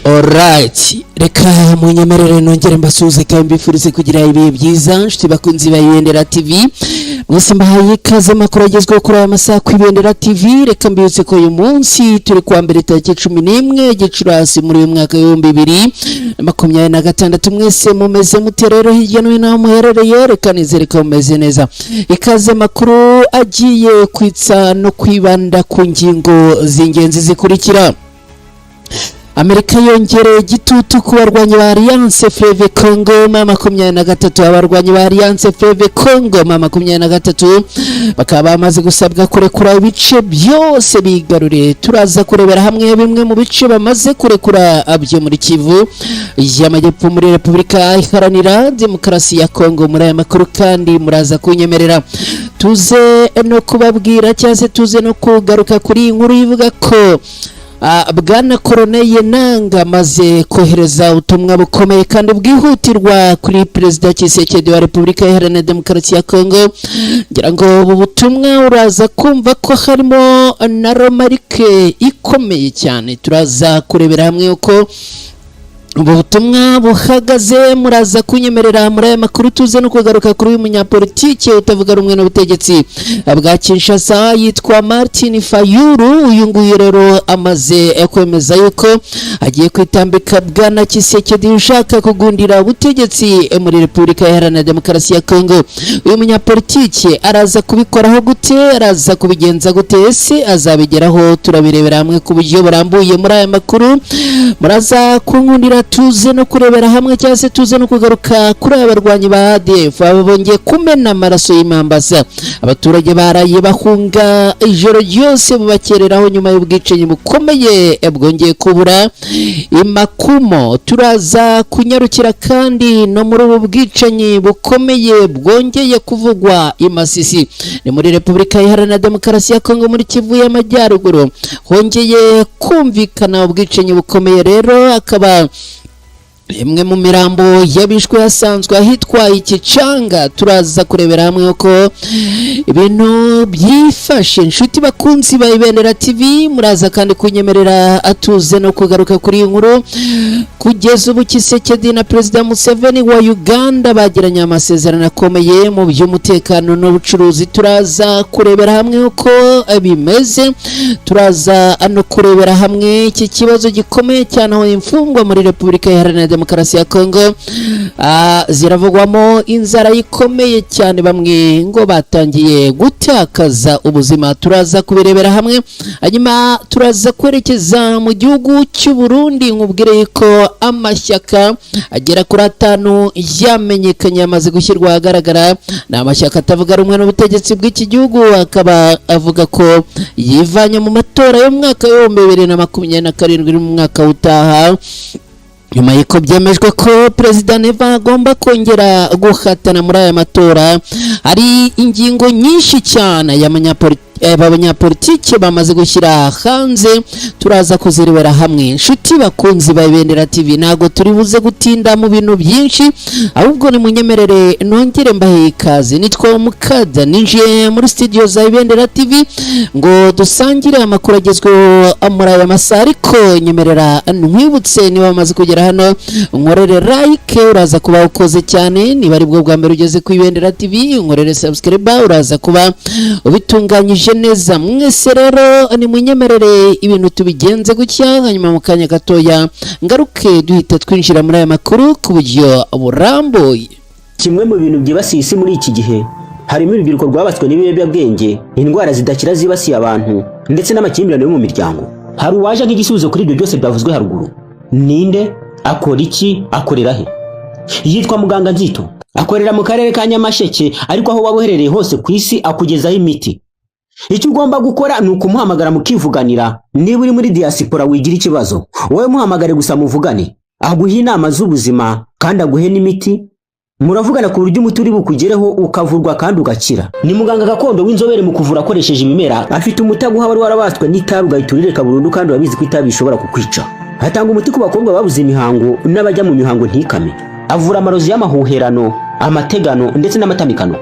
Alright, reka munyemerere nongere mbasuze kandi mbifurize kugira ibihe byiza nshuti bakunzi ba Ibendera TV. Mwese mbahaye ikaze makuru agezweho kuri aya masaha ku Ibendera TV. Reka mbibutse ko uyu munsi turi kwa mbere tariki 11 Gicurasi muri uyu mwaka wa 2026. Mwese mumeze mute rero hirya no hino aho muherereye? Reka nizere ko mumeze neza. Ikaze makuru agiye kwitsa no kwibanda ku ngingo z'ingenzi zikurikira. Amerika yongereye igitutu ku barwanyi ba Alliance Fleuve Congo M23. Abarwanyi ba Alliance Fleuve Congo M23 bakaba bamaze gusabwa kurekura ibice byose bigaruriye. Turaza kurebera hamwe bimwe mu bice bamaze kurekura abyo muri Kivu y'Amajyepfo muri Repubulika Iharanira Demokarasi ya Congo. Muri aya makuru kandi muraza kunyemerera tuze no kubabwira cyangwa tuze no kugaruka kuri inkuru ivuga ko Bwana Corneille Nangaa maze kohereza ubutumwa bukomeye kandi bwihutirwa kuri Perezida Tshisekedi wa Repubulika Iharanira Demokarasi ya Congo. Ngira ngo ubu butumwa uraza kumva ko harimo na romarike ikomeye cyane. Turaza kurebera hamwe uko ubutumwa buhagaze. Muraza kunyemerera muri aya makuru tuze no kugaruka kuri uyu munyapolitike utavuga rumwe n'ubutegetsi bwa Kinshasa yitwa Martin Fayulu. Uyu nguyu rero amaze kwemeza yuko agiye kwitambika Bwana Tshisekedi ushaka kugundira ubutegetsi muri Repubulika Iharanira Demokarasi ya Congo. Uyu munyapolitike araza kubikoraho gute? Araza kubigenza gute? Ese azabigeraho? Turabirebera hamwe ku buryo burambuye muri aya makuru. Muraza kunkundira tuze no kurebera hamwe cyangwa se tuze no kugaruka kuri abarwanyi ba ADF bongeye kumena amaraso y'imambasa. Abaturage baraye bahunga ijoro ryose bubakereraho nyuma y'ubwicanyi bukomeye bwongeye kubura imakumo. Turaza kunyarukira kandi no muri ubu bwicanyi bukomeye bwongeye kuvugwa imasisi ni muri Repubulika Iharanira Demokarasi ya Congo muri Kivu y'Amajyaruguru. Hongeye kumvikana ubwicanyi bukomeye rero akaba imwe mu mirambo yabishwe hasanzwe ahitwa Ikicanga. Turaza kurebera hamwe uko ibintu byifashe nshuti bakunzi ba Ibendera TV. Muraza kandi kunyemerera atuze no kugaruka kuri inkuru. Kugeza ubu Tshisekedi na Perezida Museveni wa Uganda bagiranye amasezerano akomeye mu by'umutekano n'ubucuruzi. Turaza kurebera hamwe uko bimeze. Turaza no kurebera hamwe iki kibazo gikomeye cyane aho imfungwa muri Repubulika Iharanira Demokarasi ya Congo ziravugwamo inzara ikomeye cyane, bamwe ngo batangiye gutakaza ubuzima. Turaza kubirebera hamwe. Hanyuma turaza kwerekeza mu gihugu cy'u Burundi nkubwire ko amashyaka agera kuri 5 yamenyekanye amaze gushyirwa ahagaragara. Ni amashyaka atavuga rumwe n'ubutegetsi bw'iki gihugu, akaba avuga ko yivanye mu matora yo mu mwaka wa 2027 mu mwaka utaha. Nyuma y'uko byemejwe ko Perezida Neva agomba kongera guhatana muri aya matora, hari ingingo nyinshi cyane y'abanyapolitike bamaze gushyira hanze. Turaza kuzirebera hamwe nshuti bakunzi ba Ibendera TV. Nago turi buze gutinda mu bintu byinshi, ahubwo ni munyemerere nongere mbahe ikaze. Nitwa Mukada ninjiye muri studio za Ibendera TV ngo dusangire amakuru agezweho muri aya masaha. Ariko nyemerera nkwibutse niba bamaze kugera hano nkorere like, uraza kuba ukoze cyane. Niba ari bwo bwa mbere ugeze ku Ibendera TV nkorere subscribe, uraza kuba ubitunganyije neza. Mwese rero ni munyemerere ibintu tubigenze gutya, hanyuma mu kanya gatoya ngaruke duhita twinjira muri aya makuru ku buryo burambuye. Kimwe mu bintu byibasiye isi muri iki gihe harimo urubyiruko rwabatswe n'ibiyobyabwenge, indwara zidakira zibasiye abantu ndetse n'amakimbirane yo mu miryango. Hari uwaje nk'igisubizo kuri ibyo byose byavuzwe haruguru. Ninde? Akora iki? Akorera he? Yitwa Muganga Nzito. Akorera mu karere ka Nyamasheke, ariko aho waba uherereye hose ku isi akugezaho imiti. Icyo ugomba gukora ni ukumuhamagara mukivuganira. Niba uri muri diaspora wigira ikibazo, wowe muhamagare gusa muvugane, aguhe inama z'ubuzima kandi aguhe n'imiti. Muravugana ku buryo umuti uri bukugereho ukavurwa kandi ugakira. Ni muganga gakondo w'inzobere mu kuvura akoresheje ibimera. Afite umuti aguha wari warabatswe n'itabi ugahita burundu kandi urabizi ko itabi bishobora kukwica. Hatanga umuti ku bakobwa babuze imihango n'abajya mu mihango ntikame. Avura amarozi y'amahuherano, amategano ndetse n'amatamikano.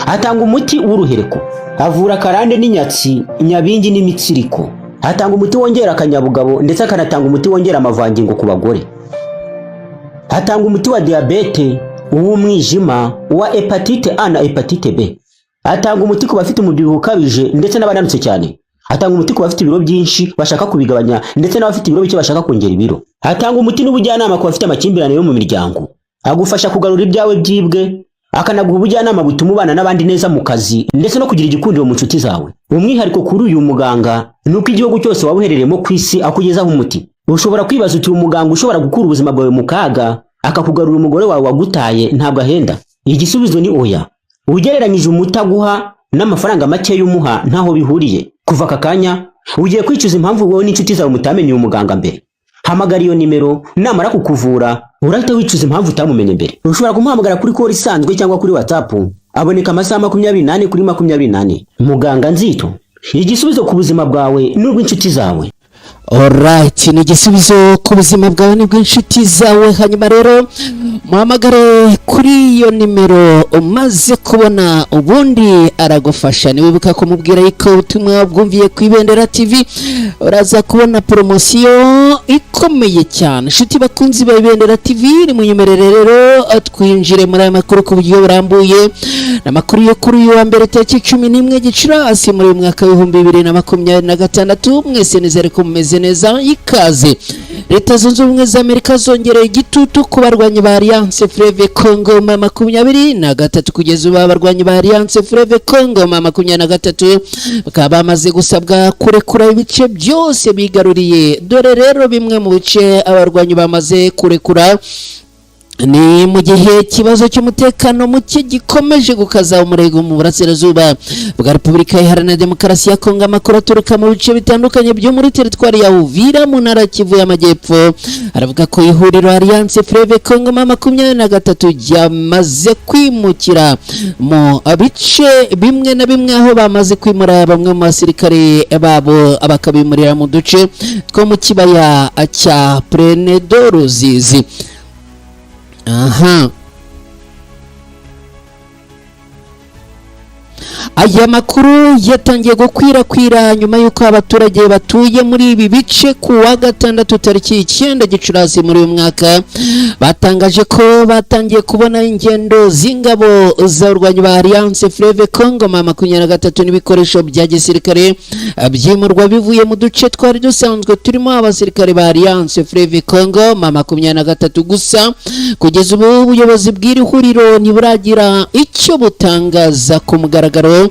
Atanga umuti w'uruhereko. Avura karande n'inyatsi, nyabingi n'imitsiriko. Atanga umuti wongera akanyabugabo ndetse akanatanga umuti wongera amavangingo ku bagore. Atanga umuti wa diabete, uw'umwijima, wa hepatite A na hepatite B. Atanga umuti ku bafite umubyibuho ukabije ndetse n'abananutse cyane. Atanga umuti ku bafite ibiro byinshi bashaka kubigabanya ndetse n'abafite ibiro bike bashaka kongera ibiro. Atanga umuti n'ubujyanama ku bafite amakimbirane yo mu miryango. Agufasha kugarura ibyawe byibwe, akanaguha ubujyanama butuma ubana n'abandi neza mu kazi ndetse no kugira igikundiro mu nshuti zawe. Umwihariko kuri uyu muganga nuko igihugu cyose waba uherereyemo ku isi akugezaho umuti. Ushobora kwibaza uti umuganga ushobora gukura ubuzima bwawe mu kaga akakugarura umugore wawe wagutaye ntabwo ahenda. Igisubizo ni oya. Ugereranyije umuti aguha n'amafaranga make y'umuha ntaho bihuriye. Kuva aka kanya ugiye kwicuza impamvu wowe n'inshuti zawe mutamenye uyu muganga mbere. Hamagara iyo nimero, namara kukuvura urahita wicuza impamvu utamumenye mbere. Ushobora kumuhamagara kuri call isanzwe cyangwa kuri WhatsApp. Aboneka amasaha 24 kuri 24. Muganga Nzito, igisubizo ku buzima bwawe n'ubw'inshuti zawe. Alright, ni igisubizo ku buzima bwawe n'ubw'inshuti zawe. Hanyuma rero muhamagare kuri iyo nimero umaze kubona ubundi aragufasha. Niwibuka kumubwira yuko ubutumwa bwumviye ku Ibendera TV uraza kubona promosiyo ikomeye cyane. Inshuti bakunzi ba Ibendera TV, nimunyemerere rero twinjire muri aya makuru ku buryo burambuye. Namakuru yo kuri uyu wa mbere tariki 11 Gicurasi muri mwaka wa 2026. Mwese nizere ko mumeze neza. Ikaze. Leta Zunze Ubumwe za Amerika zongereye igitutu ku barwanyi ba Alliance Fleuve Congo 23 kugeza ubu abarwanyi ba Alliance Fleuve Congo 23 bakaba bamaze gusabwa kurekura ibice byose bigaruriye. Dore rero bimwe mu bice abarwanyi bamaze kurekura. Ni mu gihe kibazo cy'umutekano muke gikomeje gukaza umurego mu burasirazuba bwa Repubulika Iharanira Demokarasi ya Kongo. Amakuru aturuka mu bice bitandukanye byo muri teritwari ya Uvira mu ntara Kivu y'Amajyepfo aravuga ko ihuriro Alliance Fleuve Congo 23 ryamaze kwimukira mu bice bimwe na bimwe, aho bamaze kwimura bamwe mu basirikare babo abakabimurira mu duce two mu kibaya cya Prenedo Ruzizi. Aha. Aya makuru yatangiye gukwirakwira nyuma y'uko abaturage batuye muri ibi bice ku wa gatandatu tariki 9 Gicurasi muri uyu mwaka batangaje ko batangiye kubona ingendo z'ingabo z'abarwanyi ba Alliance Fleuve Congo 23 n'ibikoresho bya gisirikare byimurwa bivuye mu duce twari dusanzwe turimo abasirikare ba Alliance Fleuve Congo 23 gusa. Kugeza ubu ubuyobozi bw'iri huriro ntiburagira icyo butangaza ku mugaragaro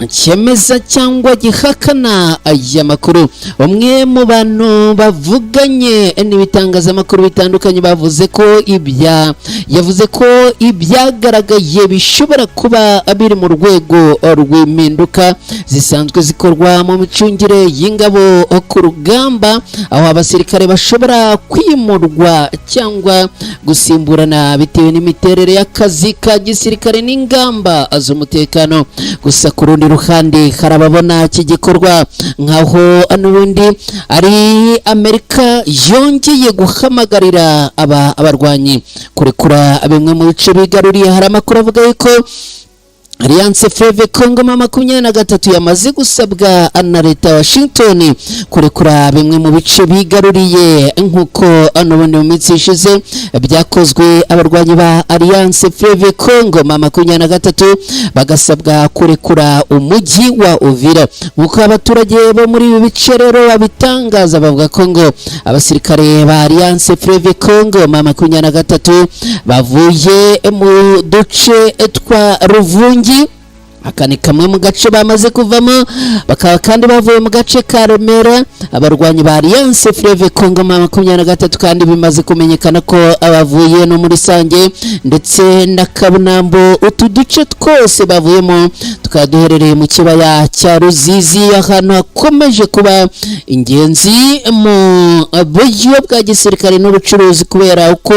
cyemeza cyangwa gihakana aya makuru. Umwe mu bantu bavuganye n'ibitangazamakuru bitandukanye yavuze ko ibyagaragaye bishobora kuba biri mu rwego rw'impinduka zisanzwe zikorwa mu micungire y'ingabo ku rugamba, aho abasirikare bashobora kwimurwa cyangwa gusimburana bitewe n'imiterere y'akazi ka gisirikare n'ingamba z'umutekano. Gusa ku rundi ruhande harababona iki gikorwa nkaho n'ubundi ari Amerika yongeye guhamagarira abarwanyi kurekura bimwe mu bice bigaruriye. Hari amakuru avuga yuko Alliance Fleuve Congo 23 yamaze gusabwa na leta ya Washington kurekura bimwe mu bice bigaruriye nk'uko n'ubundi mu minsi ishize byakozwe. Abarwanyi ba Alliance Fleuve Congo 23 bagasabwa kurekura umujyi wa Uvira. Nk'uko abaturage bo muri ibi bice rero babitangaza, bavuga ko ngo abasirikare ba Alliance Fleuve Congo 23 bavuye mu duce twa Ruvungi. Aka ni kamwe mu gace bamaze kuvamo, bakaba kandi bavuye mu gace ka Remera. Abarwanyi ba Alliance Fleuve Congo 23 kandi bimaze kumenyekana ko abavuye no muri Sange ndetse na Kabunambo. Utu duce twose bavuyemo tukaba duherereye mu kibaya cya Ruzizi, ahantu hakomeje kuba ingenzi mu buryo bwa gisirikare n'ubucuruzi kubera uko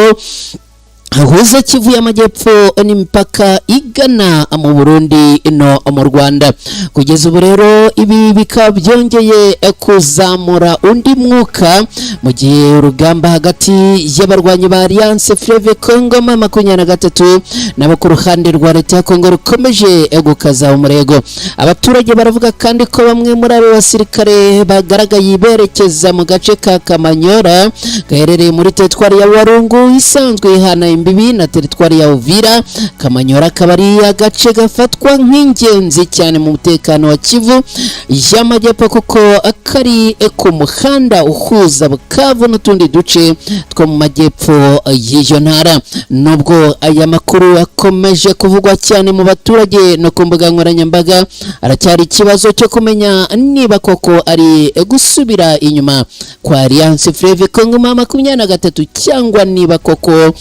ahuza Kivu y'Amajyepfo n'imipaka igana mu Burundi no mu Rwanda. Kugeza ubu rero ibi bikaba byongeye kuzamura undi mwuka mu gihe urugamba hagati y'abarwanyi ba Alliance Fleuve Congo M23 nabo ku ruhande rwa leta ya Congo rukomeje gukaza umurego. Abaturage baravuga kandi ko bamwe muri abo basirikare bagaragaye berekeza mu gace ka Kamanyora gaherereye muri teritwari ya Warungu isanzwe ihana imbibi na teritwari ya Uvira. Kamanyora kabari agace gafatwa nk'ingenzi cyane mu mutekano wa Kivu y'Amajyepfo kuko akari ku muhanda uhuza Bukavu n'utundi duce two mu majyepfo y'iyo ntara. Nubwo aya makuru akomeje kuvugwa cyane mu baturage no ku mbuga nkoranyambaga, aracyari ikibazo cyo kumenya niba koko ari gusubira inyuma kwa Alliance Fleuve Congo M23 cyangwa niba koko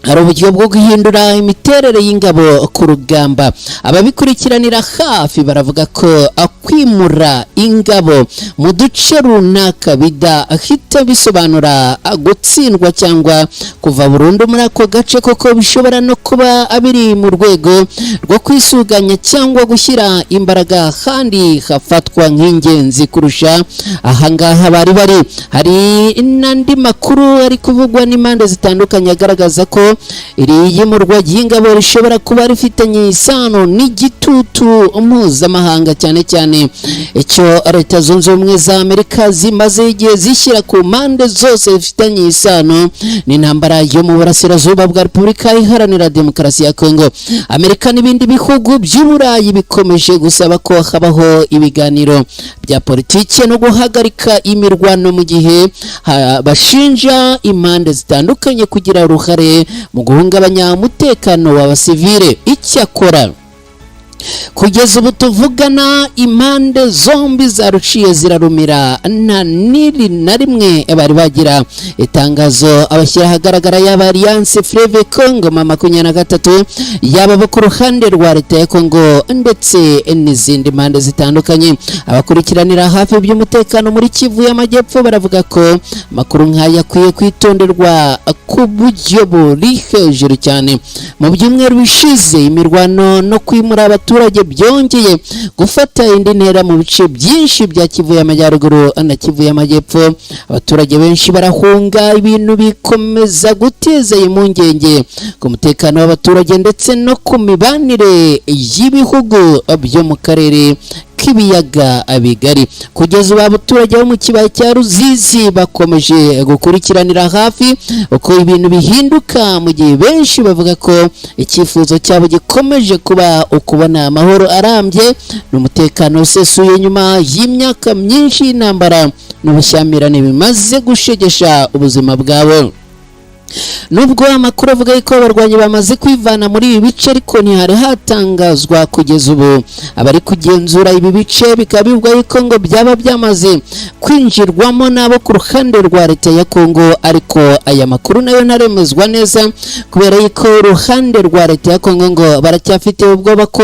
hari uburyo bwo guhindura imiterere y'ingabo ku rugamba. Ababikurikiranira hafi baravuga ko akwimura ingabo mu duce runaka bidahita bisobanura gutsindwa cyangwa kuva burundu muri ako gace, koko bishobora no kuba abiri mu rwego rwo kwisuganya cyangwa gushyira imbaraga kandi hafatwa nk'ingenzi kurusha ahangaha bari. Hari n'andi makuru ari kuvugwa n'impande zitandukanye agaragaza ko iri yimurwa ry'ingabo rishobora kuba rifitanye isano n'igitutu mpuzamahanga, cyane cyane icyo Leta Zunze Ubumwe za Amerika zimaze igihe zishyira ku mpande zose zifitanye isano n'intambara yo mu burasirazuba bwa Repubulika Iharanira Demokarasi ya Kongo. Amerika n'ibindi bihugu by'Uburayi bikomeje gusaba ko habaho ibiganiro bya politiki no guhagarika imirwano mu gihe bashinja impande zitandukanye kugira uruhare mu guhungabanya umutekano w'abasivile. Icyakora kugeza ubu tuvugana impande zombi zaruciye zirarumira, nta niri na rimwe bari bagira itangazo abashyira ahagaragara y'aba Alliance Fleuve Congo M23 yaba bo ku ruhande rwa leta ya Congo ndetse n'izindi mpande zitandukanye. Abakurikiranira hafi by'umutekano muri Kivu y'Amajyepfo baravuga ko makuru nk'aya akwiye kwitonderwa ku buryo buri hejuru cyane. Mu byumweru bishize imirwano no kwimura abaturage byongeye gufata indi ntera mu bice byinshi bya Kivu y'Amajyaruguru na Kivu y'Amajyepfo. Abaturage benshi barahunga, ibintu bikomeza guteza impungenge ku mutekano w'abaturage ndetse no ku mibanire y'ibihugu byo mu karere k'ibiyaga bigari. Kugeza ubu abaturage bo mu kibaya cya Ruzizi bakomeje gukurikiranira hafi uko ibintu bihinduka, mu gihe benshi bavuga ko icyifuzo cyabo gikomeje kuba ukubona amahoro arambye n'umutekano usesuye nyuma y'imyaka myinshi y'intambara n'ubushyamirane bimaze gushegesha ubuzima bwabo. Nubwo amakuru avuga ko abarwanyi bamaze kwivana muri ibi bice, ariko ntihari hatangazwa kugeza ubu abari kugenzura ibi bice. Bikaba bivugwa ko ngo byaba byamaze kwinjirwamo nabo ku ruhande rwa leta ya Kongo, ariko aya makuru nayo ntaremezwa neza kubera ko uruhande rwa leta ya Kongo ngo baracyafite ubwoba ko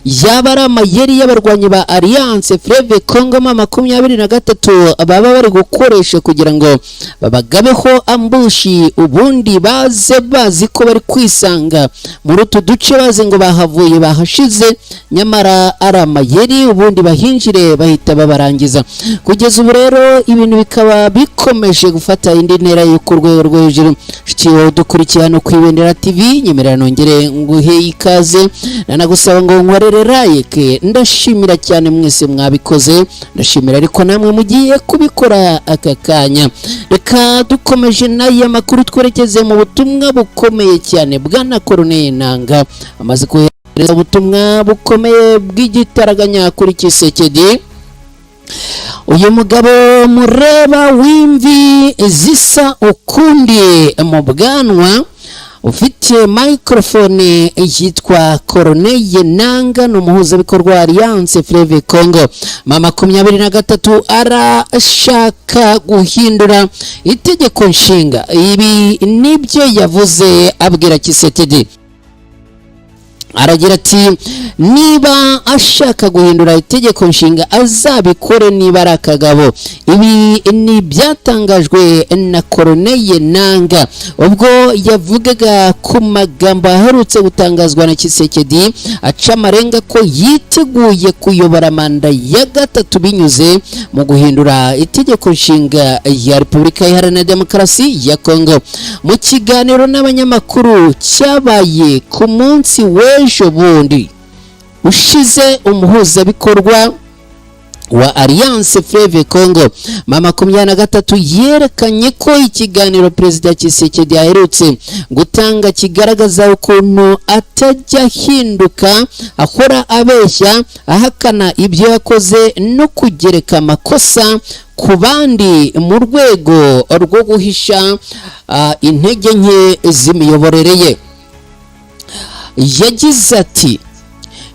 yaba ari amayeri y'abarwanyi ba Alliance Fleuve Congo M23 baba bari gukoresha kugira ngo babagabeho ambushi, ubundi bazi ko bari kwisanga muri utu duce, bazi ngo bahavuye bahashize, nyamara ari amayeri, ubundi bahinjire bahita babarangiza. Kugeza ubu rero ibintu bikaba bikomeje gufata indi ntera yo ku rwego rwo hejuru. Shitiwe dukurikiye hano ku Ibendera TV, nyemerera nongere nguhe ikaze, nanagusaba ngo nkorere like. Ndashimira cyane mwese mwabikoze, ndashimira ariko namwe mugiye kubikora aka kanya. Reka dukomeje n'aya makuru twerekeze mu butumwa bukomeye cyane. Bwana Colonel Nanga amaze kohereza ubutumwa bukomeye bw'igitaraganya kuri Kisekedi. Uyu mugabo mureba w'imvi zisa ukundi mu bwanwa ufite microphone yitwa Colonel Nanga, n'umuhuzabikorwa Alliance Fleuve Congo M23 arashaka guhindura itegeko nshinga. Ibi nibyo yavuze abwira Kisekedi. aragira ati niba ashaka guhindura itegeko nshinga azabikore niba ari akagabo. Ibi ni byatangajwe na Corneille Nangaa ubwo yavugaga ku magambo aherutse gutangazwa na Tshisekedi aca amarenga ko yiteguye kuyobora manda ya gatatu binyuze mu guhindura itegeko nshinga ya Repubulika Iharanira Demokarasi ya Kongo. Mu kiganiro n'abanyamakuru cyabaye ku munsi w'ejo bundi ushize, umuhuzabikorwa wa Alliance Fleuve Congo M23 yerekanye ko ikiganiro Perezida Tshisekedi aherutse gutanga kigaragaza ukuntu atajya hinduka, akora abeshya, ahakana ibyo yakoze no kugereka amakosa ku bandi mu rwego rwo guhisha intege nke z'imiyoborere ye. Yagize ati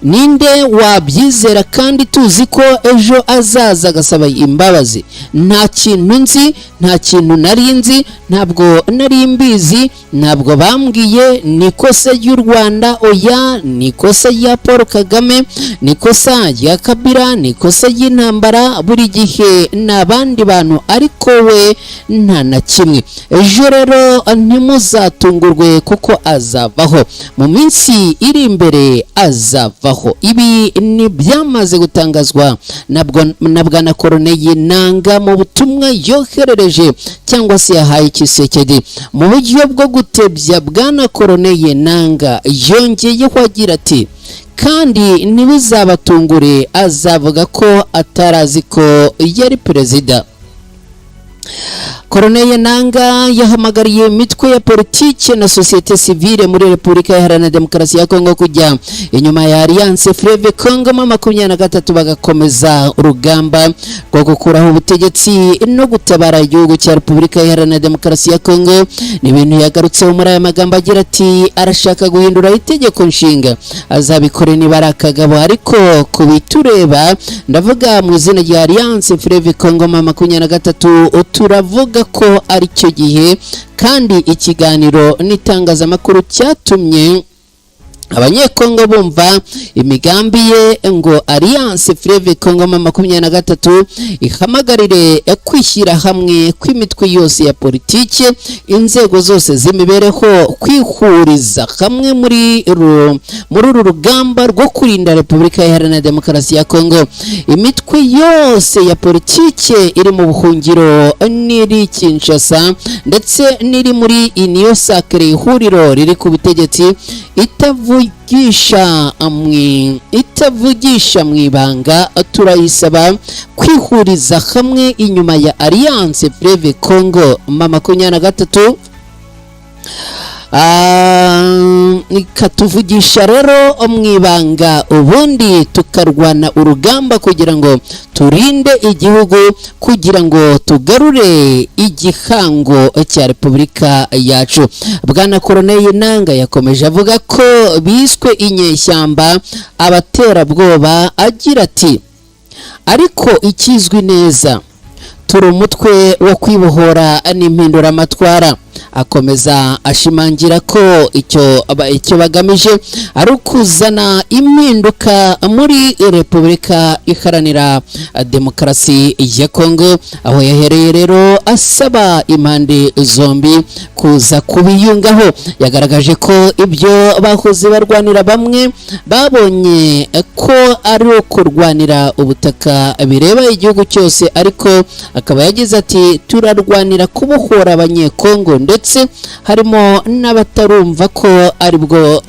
ninde wabyizera kandi tuzi ko ejo azaza agasaba imbabazi. Nta kintu nzi, nta kintu nari nzi, ntabwo nari mbizi, ntabwo bambwiye. Nikosa y'u Rwanda, oya, nikosa ya Paul Kagame, nikosa ya Kabila, nikosa y'intambara, buri gihe n'abandi bantu ariko we nta na kimwe. Ejo rero ntimuzatungurwe kuko azavaho, mu minsi iri imbere azavaho. Ibi ni byamaze gutangazwa na Bwana Corneille Nangaa mu butumwa yoherereje cyangwa se yahaye Tshisekedi. Mu buryo bwo gutebya Bwana Corneille Nangaa yongeyeho agira ati kandi ntibizabatungure azavuga ko atarazi ko yari perezida. Corneille Nangaa yahamagariye imitwe ya politike na societe civile muri Repubulika Iharanira Demokarasi ya Kongo kujya inyuma ya Alliance Fleuve Congo M23 bagakomeza urugamba rwo gukuraho ubutegetsi no gutabara igihugu cya Repubulika Iharanira Demokarasi ya Kongo. Ni ibintu yagarutseho muri aya magambo agira ati arashaka guhindura itegeko nshinga, azabikore niba ari akagabo, ariko kubitureba ndavuga mu izina rya Alliance Fleuve Congo M23 turavuga ko ari cyo gihe. Kandi ikiganiro n'itangazamakuru cyatumye abanyekongo bumva imigambi ye ngo Alliance Fleuve Congo M23 ihamagarire kwishyira hamwe kw'imitwe yose ya politike, inzego zose z'imibereho kwihuriza hamwe muri uru rugamba rwo kurinda Repubulika Iharanira Demokarasi ya Kongo. Imitwe yose ya politike iri mu buhungiro n'iri Kinshasa ndetse n'iri muri Union Sacrée, ihuriro riri ku butegetsi, itavugisha mu ibanga, turayisaba kwihuriza hamwe inyuma ya Alliance Fleuve Congo M23 ikatuvugisha rero mu ibanga, ubundi tukarwana urugamba kugira ngo turinde igihugu, kugira ngo tugarure igihango cya Repubulika yacu. Bwana Corneille Nangaa yakomeje avuga ko biswe inyeshyamba, abaterabwoba, agira ati ariko ikizwi neza turi umutwe wo kwibohora n'impinduramatwara. Akomeza ashimangira ko icyo bagamije ari ukuzana impinduka muri Repubulika Iharanira Demokarasi ya Kongo, aho yahereye rero asaba impande zombi kuza kubiyungaho. Yagaragaje ko ibyo bahoze barwanira bamwe babonye ko ari ukurwanira ubutaka bireba igihugu cyose, ariko akaba yagize ati turarwanira kubohora abanyekongo, ndetse harimo n'abatarumva ko aribwo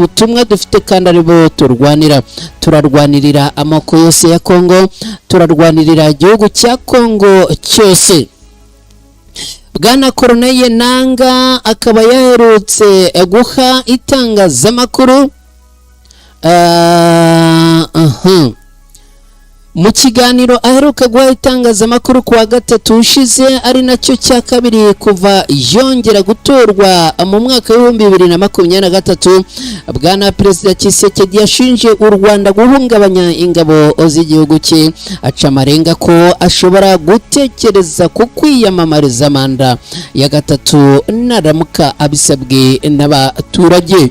butumwa dufite kandi aribo turwanira. Turarwanirira amoko yose ya Kongo, turarwanirira igihugu cya Kongo cyose. Bwana Corneille Nangaa akaba yaherutse guha itangazamakuru mu kiganiro aheruka guha itangazamakuru kuwa gatatu ushize, ari nacyo cya kabiri kuva yongera gutorwa mu mwaka w'2023. Bwana Perezida Tshisekedi yashinje u Rwanda guhungabanya ingabo z'igihugu cye, aca amarenga ko ashobora gutekereza ku kwiyamamariza manda ya gatatu naramuka abisabwe n'abaturage.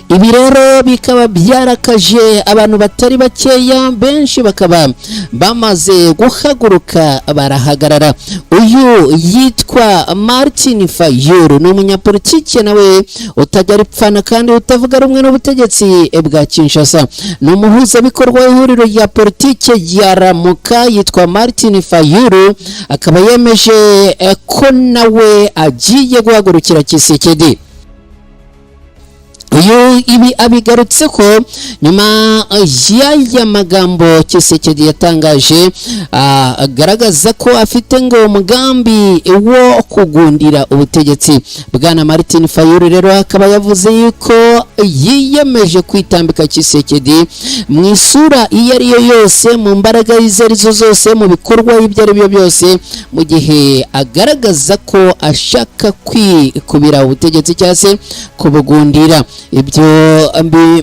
ibi rero bikaba byarakaje abantu batari bakeya, benshi bakaba bamaze guhaguruka barahagarara. Uyu yitwa Martin Fayulu ni umunyapolitike nawe utajya ripfana kandi utavuga rumwe n'ubutegetsi bwa Kinshasa. Ni umuhuzabikorwa w'ihuriro rya politike ya Ramuka yitwa Martin Fayulu, akaba yemeje ko nawe agiye guhagurukira Tshisekedi. Uyu ibi abigarutse ko nyuma y'aya magambo Tshisekedi yatangaje, agaragaza ko afite ngo umugambi wo kugundira ubutegetsi. Bwana Martin Fayulu rero akaba yavuze yuko yiyemeje kwitambika Tshisekedi mu isura iyo ari yo yose, mu mbaraga izo arizo zose, mu bikorwa ibyo ari byo byose, mu gihe agaragaza ko ashaka kwikubira ubutegetsi cyangwa se kubugundira. Ibyo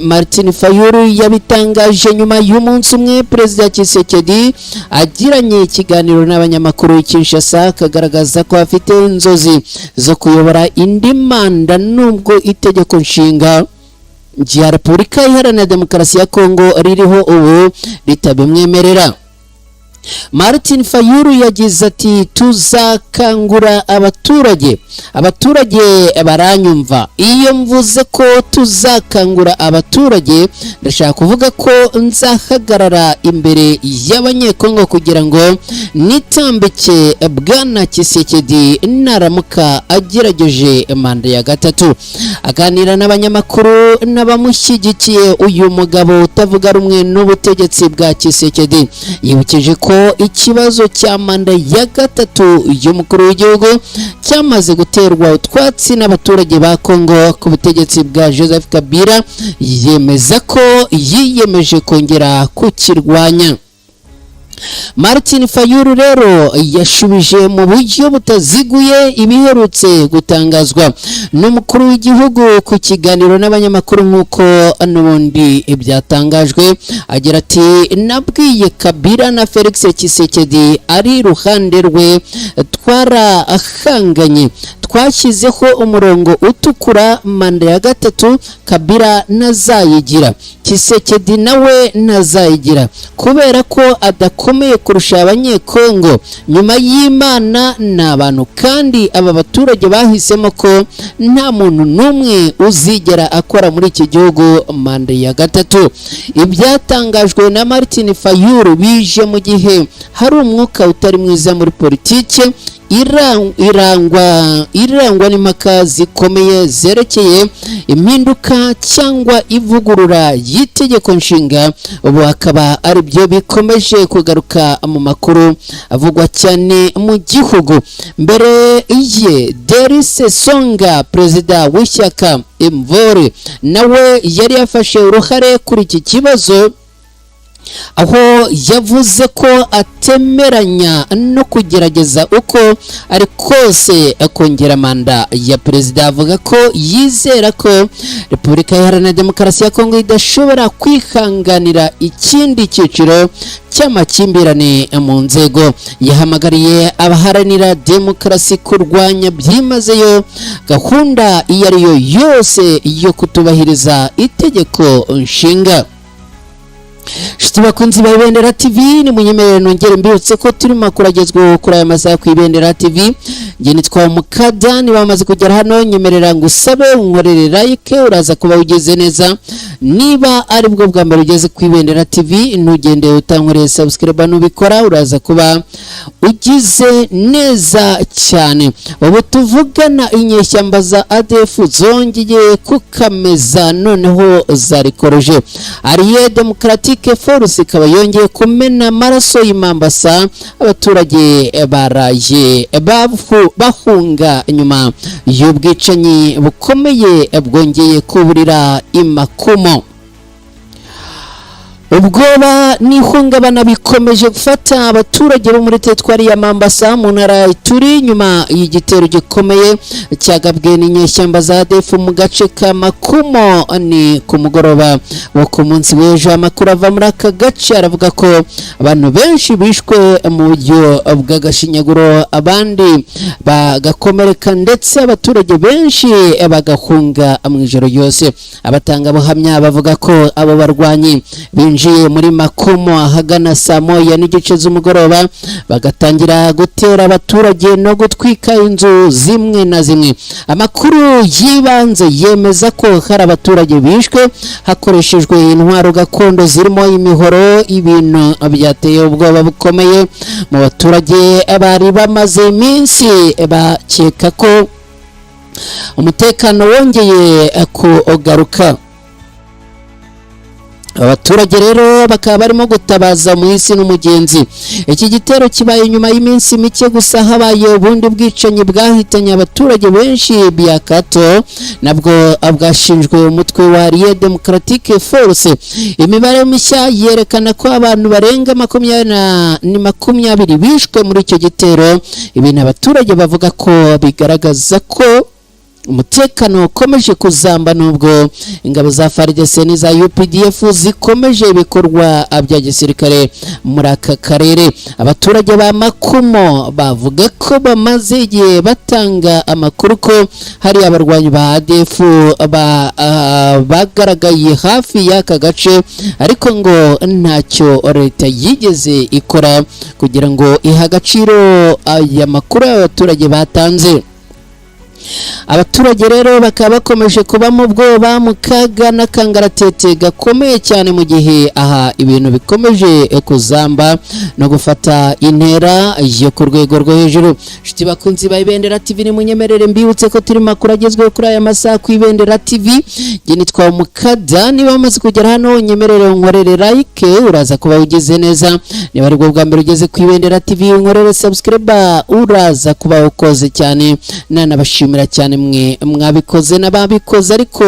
Martin Fayulu yabitangaje nyuma y'umunsi umwe Perezida Tshisekedi agiranye ikiganiro n'abanyamakuru Kinshasa, akagaragaza ko afite inzozi zo kuyobora indi manda nubwo itegeko nshinga rya Repubulika Iharanira Demokarasi ya Kongo ririho ubu ritabimwemerera. Martin Fayulu yagize ati tuzakangura abaturage baranyumva. Iyo mvuze ko tuzakangura abaturage, ndashaka kuvuga ko nzahagarara imbere y'abanyekongo kugira ngo nitambike Bwana Tshisekedi naramuka agerageje manda ya gatatu. Aganira n'abanyamakuru n'abamushyigikiye, uyu mugabo utavuga rumwe n'ubutegetsi bwa Tshisekedi yibukije ko ikibazo cya manda ya gatatu y'umukuru w'igihugu cyamaze guterwa utwatsi n'abaturage ba Kongo ku butegetsi bwa Joseph Kabila, yemeza ko yiyemeje kongera kukirwanya. Martin Fayulu rero yashubije mu buryo butaziguye ibiherutse gutangazwa n'umukuru w'igihugu ku kiganiro n'abanyamakuru nk'uko n'ubundi byatangajwe. Agira ati nabwiye Kabila na Felix Tshisekedi ari iruhande rwe, twarahanganye, twashyizeho umurongo utukura, manda ya gatatu Kabila nazayigira, Tshisekedi nawe nazayigira, kubera ko adakomeye kurusha abanyekongo. Nyuma y'Imana n'abantu, kandi aba baturage bahisemo ko nta muntu n'umwe uzigera akora muri iki gihugu manda ya gatatu. Ibyatangajwe na Martin Fayulu bije mu gihe hari umwuka utari mwiza muri politike irangwa n'impaka zikomeye zerekeye impinduka cyangwa ivugurura y'itegeko nshinga. Ubu akaba ari byo bikomeje kugaruka mu makuru avugwa cyane mu gihugu. Mbere ye Derise Songa, perezida w'ishyaka Imvore, nawe yari yafashe uruhare kuri iki kibazo, aho yavuze ko atemeranya no kugerageza uko ari kose akongera manda ya perezida. Avuga ko yizera ko Repubulika Iharanira Demokarasi ya Kongo idashobora kwihanganira ikindi cyiciro cy'amakimbirane mu nzego. Yahamagariye abaharanira demokarasi kurwanya byimazeyo gahunda iyo ari yo yose yo kutubahiriza itegeko nshinga. Shiti bakunzi ba Ibendera TV, ni munyemerere nongere mbibutse ko turimo kuragezwa kuri aya masaha ku Ibendera TV. Nge nitwa Mukada, ni bamaze kugera hano nyemerera ngusabe unkorere like, uraza kuba ugeze neza. Niba ari bwo bwa mbere ugeze ku Ibendera TV, ntugende utankoreye subscribe nubikora, uraza kuba ugize neza cyane. Ubu tuvugana inyeshyamba za ADF zongeye kukameza, noneho zarikoroje. Allied Democratic Force ikaba yongeye kumena amaraso y'Imambasa, abaturage baraye bahunga nyuma y'ubwicanyi bukomeye bwongeye kuburira imakumo. ubwoba n'ihungabana bikomeje gufata abaturage bo muri teritwari ya Mambasa mu ntara ya Ituri nyuma y'igitero gikomeye cyagabwe n'inyeshyamba za ADF mu gace ka Makumo ni ku mugoroba wo ku munsi w'ejo. Amakuru ava muri aka gace aravuga ko abantu benshi bishwe mu buryo bw'agashinyaguro, abandi bagakomereka ndetse abaturage benshi bagahunga mu ijoro ryose. Abatanga buhamya bavuga ko abo barwanyi binjiye muri Makumo ahagana saa moya n'igice z'umugoroba bagatangira gutera abaturage no gutwika inzu zimwe na zimwe. Amakuru yibanze yemeza ko hari abaturage bishwe hakoreshejwe intwaro gakondo zirimo imihoro. Ibintu byateye ubwoba bukomeye mu baturage bari bamaze iminsi bakeka ko umutekano wongeye kugaruka. Abaturage rero bakaba barimo gutabaza muhisi n'umugenzi. Iki gitero kibaye nyuma y'iminsi mike gusa habaye ubundi bwicanyi bwahitanye abaturage benshi Biakato, nabwo bwashinjwe umutwe wa Allied Democratic Force. Imibare mishya yerekana ko abantu barenga 20 bishwe muri icyo gitero. Ibintu abaturage bavuga ko bigaragaza ko umutekano ukomeje kuzamba nubwo ingabo za FARDC n'iza UPDF zikomeje ibikorwa bya gisirikare muri aka karere. Abaturage ba Makumo bavuga ko bamaze igihe batanga amakuru ko hari abarwanyi ba ADF bagaragaye hafi y'aka gace, ariko ngo ntacyo leta yigeze ikora kugira ngo iha agaciro aya makuru abaturage batanze. Abaturage rero bakaba bakomeje kuba mu bwoba, mu kaga n'akangaratete gakomeye cyane mu gihe aha ibintu bikomeje kuzamba no gufata intera yo ku rwego rwo hejuru. Nshuti bakunzi ba Ibendera TV, ni munyemerere mbibutse ko turi makuru agezweho kuri aya masaha ku Ibendera TV. Nge nitwa Mukada. Niba wamaze kugera hano nyemerere unkorere like, uraza kuba ugize neza. Niba ari bwo bwa mbere ugeze ku Ibendera TV unkorere subscribe, uraza kuba ukoze cyane. Nanabashimira cyane mwe mwabikoze n'ababikoze, ariko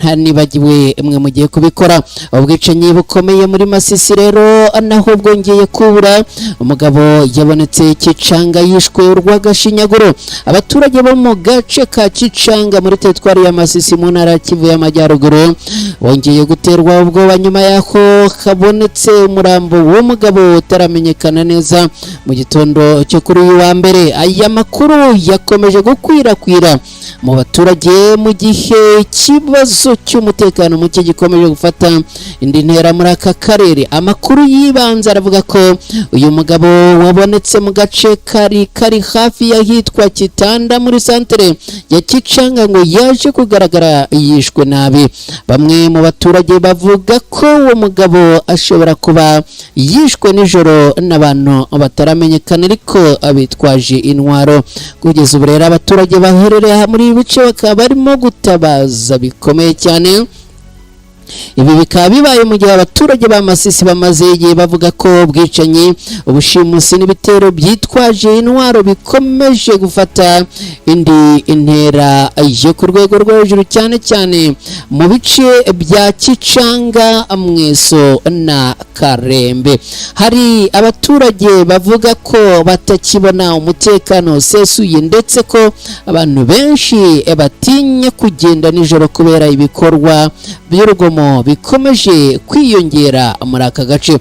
nta nibagiwe mwe mugiye kubikora. Ubwicanyi bukomeye muri Masisi rero naho bwongeye kubura. Umugabo yabonetse Kicanga yishwe urw'agashinyaguro. Abaturage bo mu gace ka Kicanga muri teritwari ya Masisi mu ntara ya Kivu y'Amajyaruguru bongeye guterwa ubwoba nyuma yaho habonetse umurambo w'umugabo utaramenyekana neza mu gitondo cyo kuri uyu wa mbere. Aya makuru yakomeje gukwirakwira mu baturage mu gihe ikibazo cy'umutekano muke gikomeje gufata indi ntera muri aka karere. Amakuru yibanze aravuga ko uyu mugabo wabonetse mu gace kari hafi y'ahitwa Kitanda muri santere ya Kicanga ngo yaje kugaragara yishwe nabi. Bamwe mu baturage bavuga ko uwo mugabo ashobora kuba yishwe nijoro n'abantu bataramenyekana ariko abitwaje intwaro. Kugeza ubu rero abaturage baherereye muri ibice bakaba barimo gutabaza bikomeye cyane. Ibi bikaba bibaye mu gihe abaturage ba Masisi bamaze igihe bavuga ko ubwicanyi, ubushimusi n'ibitero byitwaje intwaro bikomeje gufata indi intera yo ku rwego rwo hejuru, cyane cyane mu bice bya Kicanga, Mweso na Karembe. Hari abaturage bavuga ko batakibona umutekano usesuye ndetse ko abantu benshi batinya kugenda nijoro kubera ibikorwa by'urugomo bikomeje kwiyongera muri aka gace.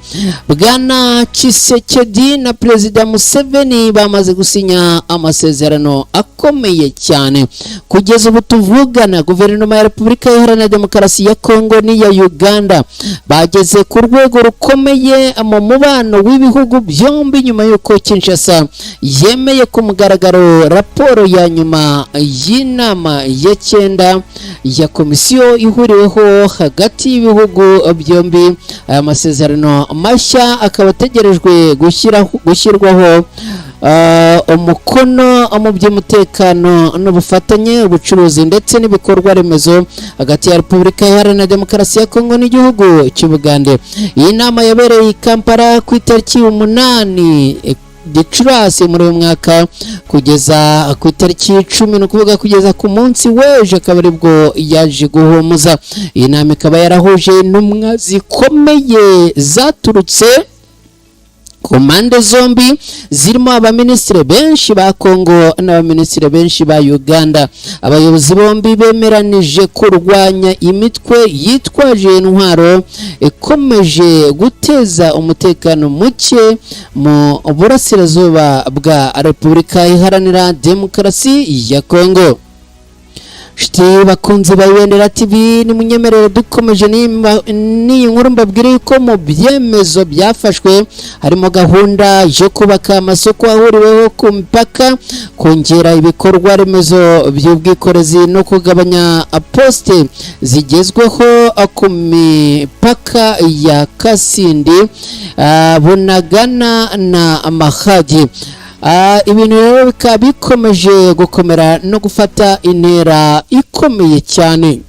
Bwana Tshisekedi na Perezida Museveni bamaze gusinya amasezerano akomeye cyane. Kugeza ubu tuvugana, guverinoma ya Repubulika Iharanira Demokarasi ya Kongo n'iya Uganda bageze ku rwego rukomeye mu mubano w'ibihugu byombi nyuma y'uko Kinshasa yemeye ku mugaragaro raporo ya nyuma y'inama ya 9 ya komisiyo ihuriweho hagati y'ibihugu byombi. Aya masezerano mashya akaba ategerejwe gushyirwaho umukono mu by'umutekano n'ubufatanye, ubucuruzi ndetse n'ibikorwa remezo hagati ya Repubulika Iharanira Demokarasi ya Kongo n'igihugu cy'Ubugande. Iyi nama yabereye i Kampala ku itariki 8 Gicurasi muri uyu mwaka kugeza ku itariki 10, no kuvuga kugeza ku munsi w'ejo akaba aribwo yaje guhumuza. Iyi nama ikaba yarahuje intumwa zikomeye zaturutse ku mpande zombi, zirimo abaminisitiri benshi ba Kongo n'abaminisitiri benshi ba Uganda. Abayobozi bombi bemeranije kurwanya imitwe yitwaje intwaro ikomeje guteza umutekano muke mu burasirazuba bwa Repubulika Iharanira Demokarasi ya Kongo. Shiti bakunzi ba Ibendera TV, ni munyemerere dukomeje n'iyi nkuru mbabwire yuko mu byemezo byafashwe harimo gahunda yo kubaka amasoko ahuriweho ku mipaka, kongera ibikorwa remezo by'ubwikorezi no kugabanya poste zigezweho ku mipaka ya Kasindi, Bunagana na Mahagi. Ibintu rero bikaba bikomeje gukomera no gufata intera ikomeye cyane.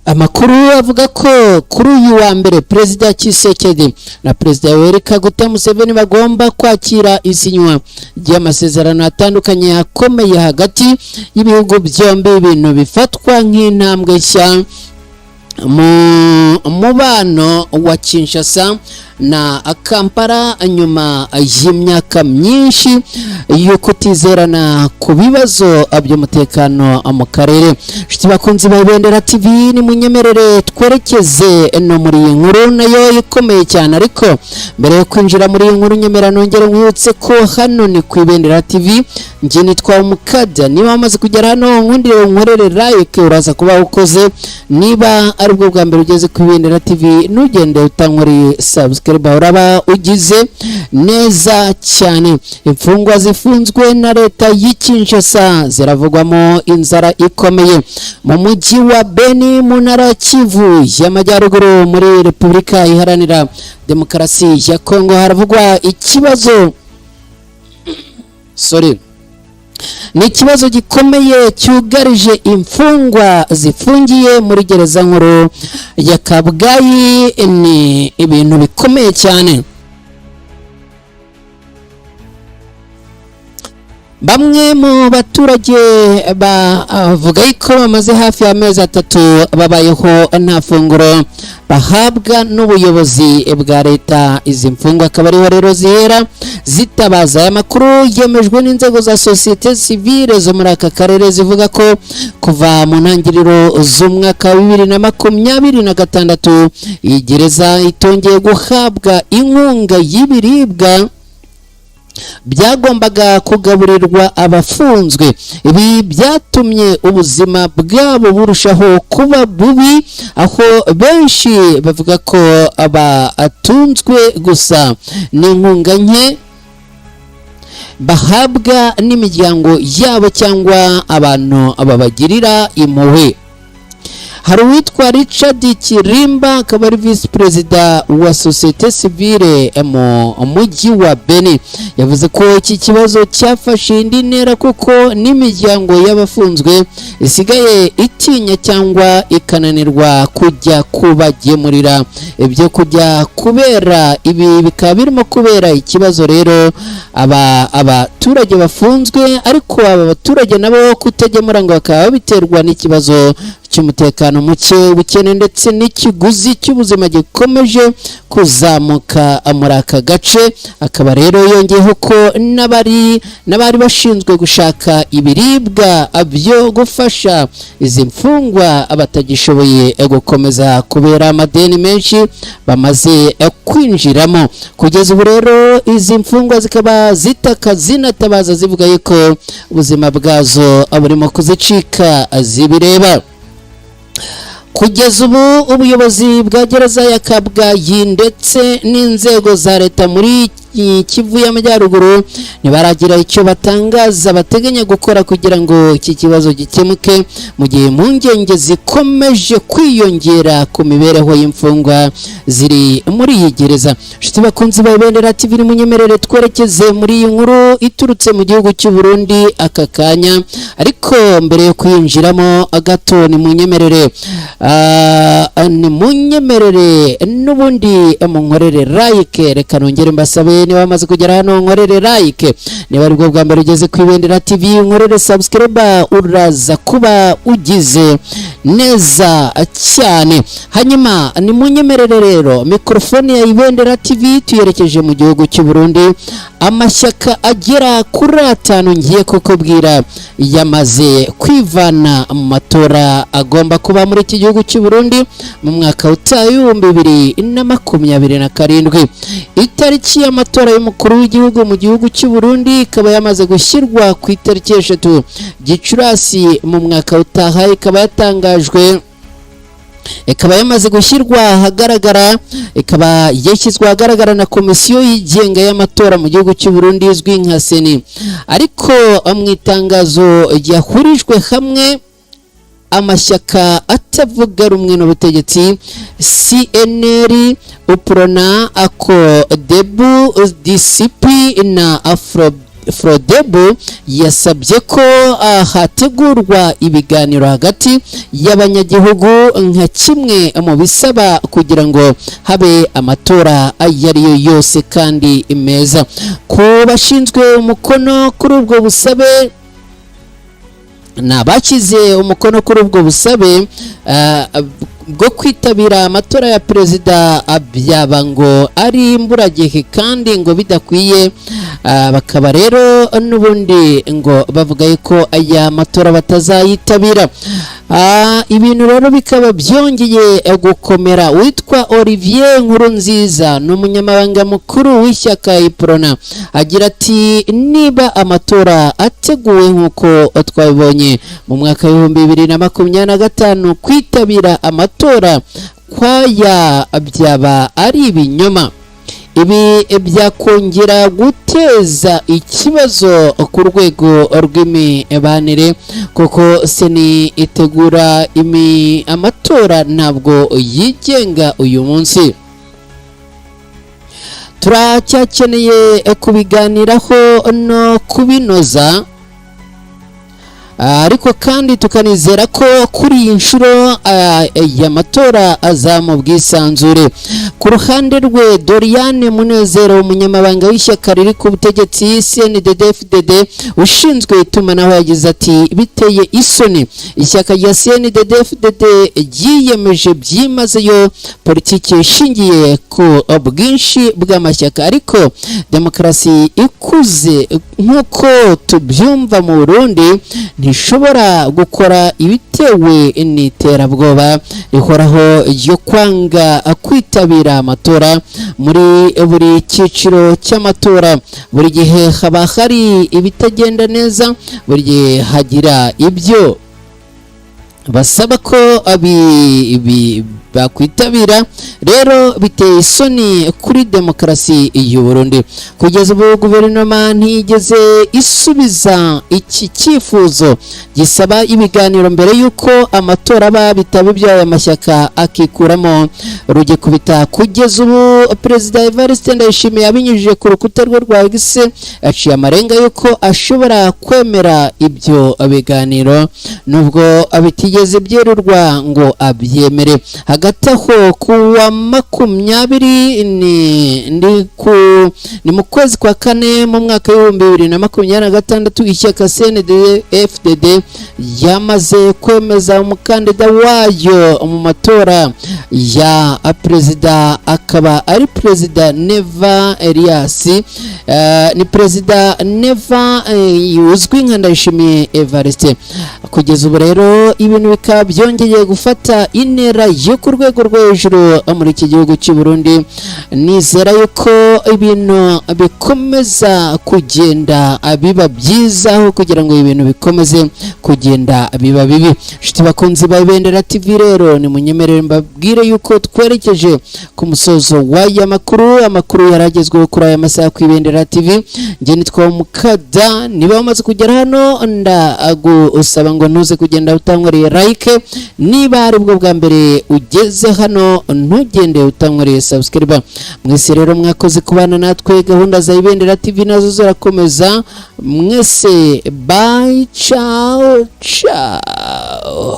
Amakuru avuga ko kuri uyu wa mbere Perezida Tshisekedi na Perezida Yoweri Kaguta Museveni bagomba kwakira isinywa ry'amasezerano atandukanye akomeye hagati y'ibihugu byombi, ibintu bifatwa nk'intambwe nshya mu mubano wa Kinshasa na Kampala nyuma y'imyaka myinshi yo kutizerana ku bibazo by'umutekano mu karere. Shiti bakunzi ba Ibendera TV, ni munyemerere twerekeze no muri iyi nkuru nayo ikomeye cyane, ariko mbere yo kwinjira muri iyi nkuru nyemera nongere nkwibutse ko hano ni ku Ibendera TV. Njye nitwa Umukada. Niba wamaze kugera hano nkundire nkorere like, uraza kuba ukoze. Niba ari bwo bwa mbere ugeze ku Ibendera TV, nugende utankore subscribe, uraba ugize neza cyane. Imfungwa zifunzwe na leta y'Kinshasa ziravugwamo inzara ikomeye mu mujyi wa Beni mu ntara ya Kivu y'Amajyaruguru muri Repubulika Iharanira Demokarasi ya Kongo. Haravugwa ikibazo ni ikibazo gikomeye cyugarije imfungwa zifungiye muri gereza nkuru ya Kabgayi. Ni ibintu bikomeye cyane. Bamwe mu baturage bavuga ko bamaze hafi y'amezi 3 babayeho nta funguro bahabwa n'ubuyobozi bwa leta. Izi mfungwa akaba ariho rero zihera zitabaza. Aya makuru yemejwe n'inzego za societe civile zo muri aka karere, zivuga ko kuva mu ntangiriro z'umwaka wa 2026 iyi gereza itongeye guhabwa inkunga y'ibiribwa byagombaga kugaburirwa abafunzwe. Ibi byatumye ubuzima bwabo burushaho kuba bubi, aho benshi bavuga ko atunzwe gusa n'inkunga nke bahabwa n'imiryango yabo cyangwa abantu babagirira impuhwe. Hari uwitwa Richard Kirimba, akaba ari Vice Perezida wa Societe Civile mu mujyi wa Beni, yavuze ko iki kibazo cyafashe indi ntera kuko n'imiryango y'abafunzwe isigaye itinya cyangwa ikananirwa kujya kubagemurira ibyo kujya kubera. Ibi bikaba birimo kubera ikibazo rero abaturage bafunzwe, ariko aba baturage nabo kutagemura ngo bakaba biterwa n'ikibazo cy'umutekano muke, ubukene ndetse n'ikiguzi cy'ubuzima gikomeje kuzamuka muri aka gace. Akaba rero yongeyeho ko n'abari bashinzwe gushaka ibiribwa byo gufasha izi mfungwa batagishoboye gukomeza kubera amadeni menshi bamaze kwinjiramo. Kugeza ubu rero izi mfungwa zikaba zitaka zinatabaza zivuga yuko ubuzima bwazo burimo kuzicika zibireba. Kugeza ubu ubuyobozi bwa gereza ya Kabgayi ndetse n'inzego za leta muri Kivu y'Amajyaruguru ntibaragira icyo batangaza bateganya gukora kugira ngo iki kibazo gikemuke mu gihe impungenge zikomeje kwiyongera ku mibereho y'imfungwa ziri muri iyi gereza. Nshuti bakunzi ba Ibendera TV, munyemerere twerekeze muri iyi nkuru iturutse mu gihugu cy'u Burundi aka kanya, ariko mbere yo kwinjiramo gato ni munyemerere n'ubundi munkorere like. Reka nongere mbasabe niba bamaze kugera hano nkorere like, niba ari bwo bwa mbere ugeze ku Ibendera TV nkorere subscribe, uraza kuba ugize neza cyane. Hanyuma ni munyemerere rero mikrofone ya Ibendera TV tuyerekeje mu gihugu cy'u Burundi. Amashyaka agera kuri 5 ngiye kukubwira yamaze kwivana mu matora agomba kuba muri iki gihugu cy'u Burundi mu mwaka utaha 2027. Itariki y'amatora y'umukuru w'igihugu mu gihugu cy'u Burundi ikaba yamaze gushyirwa ku itariki 3 Gicurasi mu mwaka utaha, ikaba yatangajwe, ikaba yamaze gushyirwa ahagaragara, ikaba yashyizwe ahagaragara na komisiyo yigenga y'amatora mu gihugu cy'u Burundi izwi nka Seni. Ariko mu itangazo yahurijwe hamwe amashyaka atavuga rumwe n'ubutegetsi CNL, UPRONA, ACODEBU, DCP na Frodebu yasabye ko hategurwa ibiganiro hagati y'abanyagihugu nka kimwe mu bisaba kugira ngo habe amatora ayariyo yose kandi meza. Ku bashinzwe umukono kuri ubwo busabe nabakize umukono kuri ubwo busabe bwo kwitabira amatora ya perezida byaba ngo ari imburagihe kandi ngo bidakwiye, bakaba rero n'ubundi ngo bavuga yuko aya matora batazayitabira. Ibintu rero bikaba byongeye gukomera. Witwa Olivier Nkurunziza n'umunyamabanga mukuru w'ishyaka UPRONA agira ati niba amatora ateguwe nk'uko twabibonye mu mwaka wa 2025 kwitabira amatora kwaya byaba ari ibinyoma. Ibi byakongera guteza ikibazo ku rwego rw'imibanire kuko Seni itegura amatora ntabwo yigenga uyu munsi. Turacyakeneye kubiganiraho no kubinoza, ariko kandi tukanizera ko kuri iyi nshuro y'amatora azamu bwisanzure. Ku ruhande rwe Doriane Munezero umunyamabanga w'ishyaka riri ku butegetsi CNDD-FDD ushinzwe itumanaho yagize ati biteye isoni ishyaka rya CNDD-FDD ryiyemeje byimazeyo politiki ishingiye ku bwinshi bw'amashyaka, ariko demokarasi ikuze nk'uko tubyumva mu Burundi ntishobora gukora ibitewe n'iterabwoba rihoraho ryo kwanga kwitabira amatora muri buri cyiciro cy'amatora. Buri gihe haba hari ibitagenda neza, buri gihe hagira ibyo basaba ko bakwitabira. Rero biteye isoni kuri demokarasi y'u Burundi. Kugeza ubu guverinoma ntigeze isubiza iki cyifuzo gisaba ibiganiro mbere yuko amatora aba, bitaba ibyo aya mashyaka akikuramo rugikubita. Kugeza ubu Perezida Evariste Ndayishimiye abinyujije ku rukuta rwe rwa X aciye amarenga yuko ashobora kwemera ibyo biganiro nubwo bitigeze byerurwa ngo abyemere. Hagati aho kuwa 20 ni mu kwezi kwa 4 mu mwaka wa 2026 ishyaka CNDD-FDD yamaze kwemeza umukandida wayo mu matora ya perezida, akaba ari Perezida Neva Elias. Ni Perezida Neva uzwi nka Ndayishimiye Evariste. Kugeza ubu rero ibintu bikaba byongeye gufata intera yo ku rwego rwo hejuru muri iki gihugu cy'u Burundi. Nizera yuko ibi ibintu bikomeza kugenda biba byiza aho kugira ngo ibintu bikomeze kugenda biba bibi. Shiti bakunzi ba Ibendera TV rero ni munyemerere mbabwire yuko twerekeje ku musozo w'aya amakuru yaragezweho kuri aya masaha ku Ibendera TV. Nge nitwa Mukada, niba wamaze kugera hano ndagusaba ngo ntuze kugenda utankoreye like, niba ari bwo bwa mbere ugeze hano ntugende utankoreye subscribe. Mwese rero mwakoze kubana natwe, gahunda za Ibendera TV nazo zirakomeza. Mwese bye, ciao ciao.